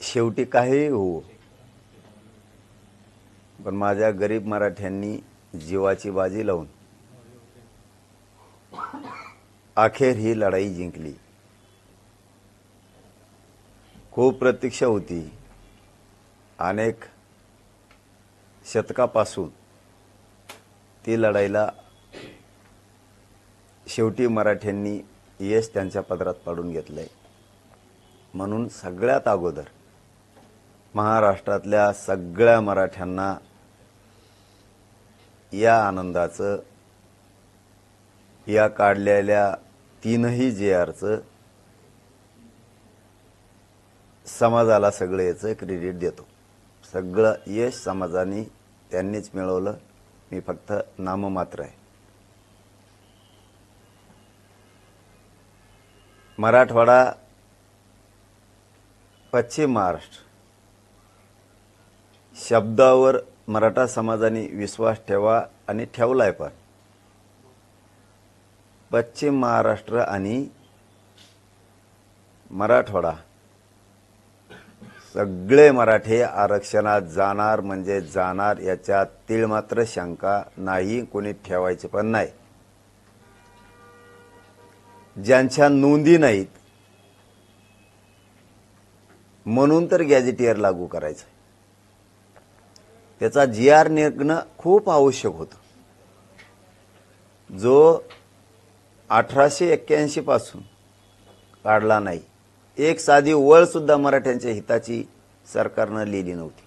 शेवटी काही हो, पण माझ्या गरीब मराठ्यांनी जीवाची बाजी लावून अखेर ही लढाई जिंकली। खूप प्रतीक्षा होती, अनेक शतकापासून ती लढाईला शेवटी मराठ्यांनी यश त्यांच्या पदरात पाडून घेतलंय। म्हणून सगळ्यात अगोदर महाराष्ट्रातल्या सगळ्या मराठ्यांना या आनंदाचं, या काढलेल्या तीनही JRचं, समाजाला सगळं याचं क्रेडिट देतो। सगळं यश समाजाने त्यांनीच मिळवलं, मी फक्त नाममात्र आहे। मराठवाडा, पश्चिम महाराष्ट्र शब्दावर मराठा समाजाने विश्वास ठेवा आणि ठेवलाय, पण पश्चिम महाराष्ट्र आणि मराठवाडा सगळे मराठे आरक्षणात जाणार म्हणजे जाणार, याच्यात तीळ मात्र शंका नाही, कोणी ठेवायचे पण नाही। ज्यांच्या नोंदी नाहीत म्हणून तर गॅझेटियर लागू करायचं, त्याचा GR निघणं खूप आवश्यक होतं। जो 1881 पासून काढला नाही, एक साधी ओळ सुद्धा मराठ्यांच्या हिताची सरकारनं लिहिली नव्हती।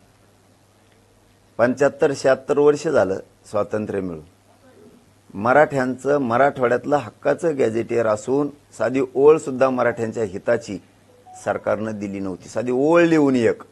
75-76 वर्ष झालं स्वातंत्र्य मिळून, मराठ्यांचं मराठवाड्यातलं हक्काचं गॅझेटियर असून साधी ओळ सुद्धा मराठ्यांच्या हिताची सरकारनं दिली नव्हती। साधी ओळ लिहून एक